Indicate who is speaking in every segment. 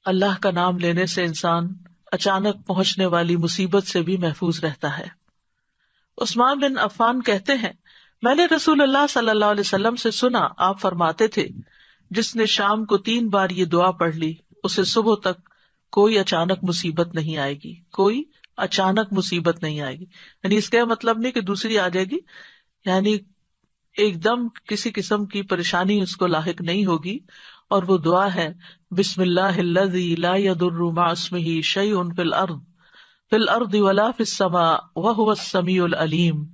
Speaker 1: اللہ کا نام لینے سے انسان اچانک پہنچنے والی مصیبت سے بھی محفوظ رہتا ہے۔ عثمان بن عفان کہتے ہیں، میں نے رسول اللہ صلی اللہ علیہ وسلم سے سنا، آپ فرماتے تھے، جس نے شام کو 3 بار یہ دعا پڑھ لی اسے صبح تک کوئی اچانک مصیبت نہیں آئے گی، کوئی اچانک مصیبت نہیں آئے گی۔ یعنی اس کا مطلب نہیں کہ دوسری آ جائے گی، یعنی ایک دم کسی قسم کی پریشانی اس کو لاحق نہیں ہوگی۔ اور وہ دعا ہے، بسم اللہ الذی لا یضر مع اسمہ شیء فی الارض ولا فی السماء وہو السمیع العلیم۔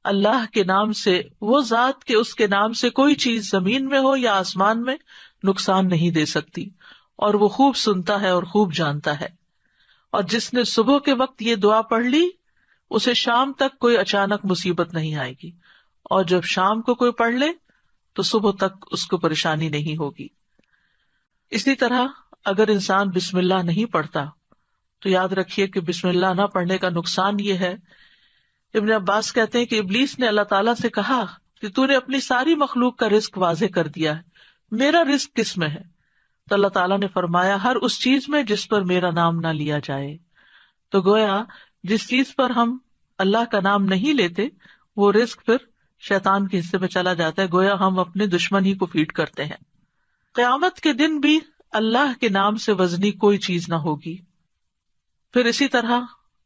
Speaker 1: اللہ کے نام سے، وہ ذات کہ اس کے نام سے کوئی چیز زمین میں ہو یا آسمان میں نقصان نہیں دے سکتی، اور وہ خوب سنتا ہے اور خوب جانتا ہے۔ اور جس نے صبح کے وقت یہ دعا پڑھ لی اسے شام تک کوئی اچانک مصیبت نہیں آئے گی، اور جب شام کو کوئی پڑھ لے تو صبح تک اس کو پریشانی نہیں ہوگی۔ اسی طرح اگر انسان بسم اللہ نہیں پڑھتا تو یاد رکھیے کہ بسم اللہ نہ پڑھنے کا نقصان یہ ہے، ابن عباس کہتے ہیں کہ ابلیس نے اللہ تعالیٰ سے کہا کہ تو نے اپنی ساری مخلوق کا رزق واضح کر دیا ہے، میرا رزق کس میں ہے؟ تو اللہ تعالیٰ نے فرمایا، ہر اس چیز میں جس پر میرا نام نہ لیا جائے۔ تو گویا جس چیز پر ہم اللہ کا نام نہیں لیتے وہ رزق پھر شیطان کے حصے میں چلا جاتا ہے، گویا ہم اپنے دشمن ہی کو فیڈ کرتے ہیں۔ قیامت کے دن بھی اللہ کے نام سے وزنی کوئی چیز نہ ہوگی۔ پھر اسی طرح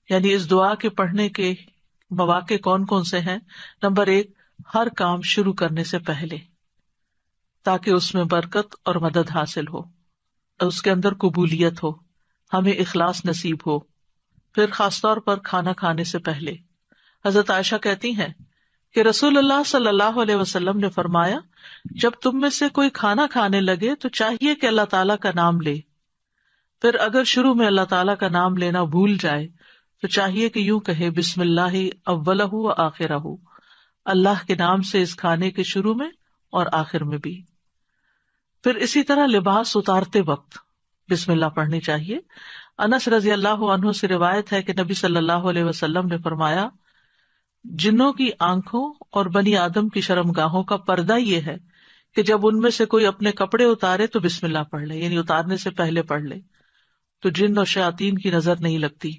Speaker 1: یعنی اس دعا کے پڑھنے کے مواقع کون کون سے ہیں؟ نمبر 1، ہر کام شروع کرنے سے پہلے، تاکہ اس میں برکت اور مدد حاصل ہو، اس کے اندر قبولیت ہو، ہمیں اخلاص نصیب ہو۔ پھر خاص طور پر کھانا کھانے سے پہلے حضرت عائشہ کہتی ہیں کہ رسول اللہ صلی اللہ علیہ وسلم نے فرمایا، جب تم میں سے کوئی کھانا کھانے لگے تو چاہیے کہ اللہ تعالیٰ کا نام لے، پھر اگر شروع میں اللہ تعالیٰ کا نام لینا بھول جائے تو چاہیے کہ یوں کہے، بسم اللہ اولہ و آخرہ، اللہ کے نام سے اس کھانے کے شروع میں اور آخر میں بھی۔ پھر اسی طرح لباس اتارتے وقت بسم اللہ پڑھنی چاہیے۔ انس رضی اللہ عنہ سے روایت ہے کہ نبی صلی اللہ علیہ وسلم نے فرمایا، جنوں کی آنکھوں اور بنی آدم کی شرمگاہوں کا پردہ یہ ہے کہ جب ان میں سے کوئی اپنے کپڑے اتارے تو بسم اللہ پڑھ لے، یعنی اتارنے سے پہلے پڑھ لے، تو جن اور شیاطین کی نظر نہیں لگتی۔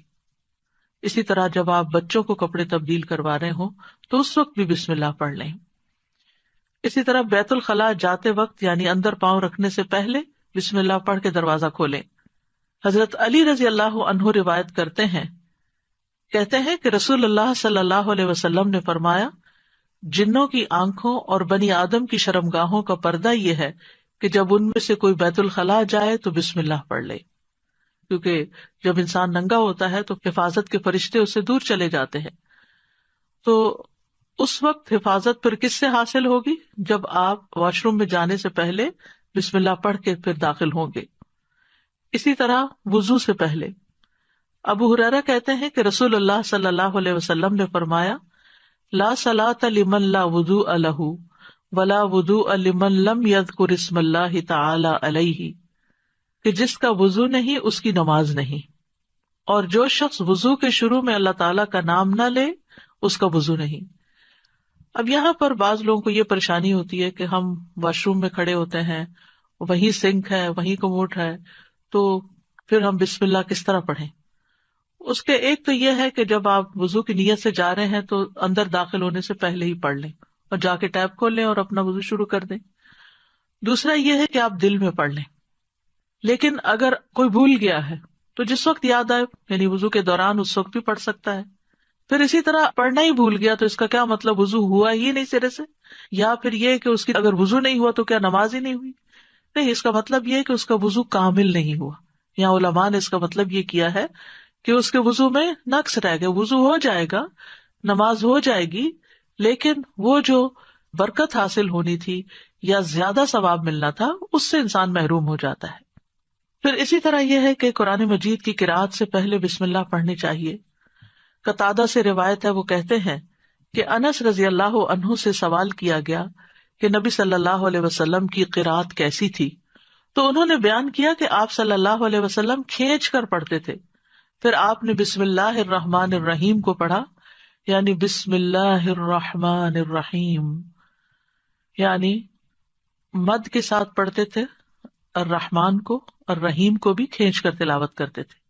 Speaker 1: اسی طرح جب آپ بچوں کو کپڑے تبدیل کروا رہے ہوں تو اس وقت بھی بسم اللہ پڑھ لیں۔ اسی طرح بیت الخلاء جاتے وقت یعنی اندر پاؤں رکھنے سے پہلے بسم اللہ پڑھ کے دروازہ کھولیں۔ حضرت علی رضی اللہ عنہ روایت کرتے ہیں، کہتے ہیں کہ رسول اللہ صلی اللہ علیہ وسلم نے فرمایا، جنوں کی آنکھوں اور بنی آدم کی شرمگاہوں کا پردہ یہ ہے کہ جب ان میں سے کوئی بیت الخلاء جائے تو بسم اللہ پڑھ لے، کیونکہ جب انسان ننگا ہوتا ہے تو حفاظت کے فرشتے اس سے دور چلے جاتے ہیں۔ تو اس وقت حفاظت پھر کس سے حاصل ہوگی؟ جب آپ واش روم میں جانے سے پہلے بسم اللہ پڑھ کے پھر داخل ہوں گے۔ اسی طرح وضو سے پہلے ابو ہریرہ کہتے ہیں کہ رسول اللہ صلی اللہ علیہ وسلم نے فرمایا، لا صلاۃ لمن لا وضوء لہ ولا وضوء لمن لم یذکر اسم اللہ تعالی علیہ، کہ جس کا وضو نہیں اس کی نماز نہیں، اور جو شخص وضو کے شروع میں اللہ تعالیٰ کا نام نہ لے اس کا وضو نہیں۔ اب یہاں پر بعض لوگوں کو یہ پریشانی ہوتی ہے کہ ہم واش روم میں کھڑے ہوتے ہیں، وہیں سنک ہے، وہیں کموڈ ہے، تو پھر ہم بسم اللہ کس طرح پڑھیں؟ اس کے ایک تو یہ ہے کہ جب آپ وضو کی نیت سے جا رہے ہیں تو اندر داخل ہونے سے پہلے ہی پڑھ لیں اور جا کے ٹیپ کھول لیں اور اپنا وضو شروع کر دیں۔ دوسرا یہ ہے کہ آپ دل میں پڑھ لیں، لیکن اگر کوئی بھول گیا ہے تو جس وقت یاد آئے، یعنی وضو کے دوران اس وقت بھی پڑھ سکتا ہے۔ پھر اسی طرح پڑھنا ہی بھول گیا تو اس کا کیا مطلب وضو ہوا ہی نہیں سرے سے، یا پھر یہ کہ اس کی اگر وضو نہیں ہوا تو کیا نماز ہی نہیں ہوئی؟ نہیں، اس کا مطلب یہ ہے کہ اس کا وضو کامل نہیں ہوا۔ یہاں علماء نے اس کا مطلب یہ کیا ہے کہ اس کے وضو میں نقص رہ گیا، وضو ہو جائے گا، نماز ہو جائے گی، لیکن وہ جو برکت حاصل ہونی تھی یا زیادہ ثواب ملنا تھا اس سے انسان محروم ہو جاتا ہے۔ پھر اسی طرح یہ ہے کہ قرآن مجید کی قرأت سے پہلے بسم اللہ پڑھنی چاہیے۔ قتادہ سے روایت ہے، وہ کہتے ہیں کہ انس رضی اللہ عنہ سے سوال کیا گیا کہ نبی صلی اللہ علیہ وسلم کی قرأت کیسی تھی، تو انہوں نے بیان کیا کہ آپ صلی اللہ علیہ وسلم کھینچ کر پڑھتے تھے، پھر آپ نے بسم اللہ الرحمن الرحیم کو پڑھا، یعنی بسم اللہ الرحمن الرحیم، یعنی مد کے ساتھ پڑھتے تھے، الرحمان کو اور رحیم کو بھی کھینچ کر تلاوت کرتے تھے.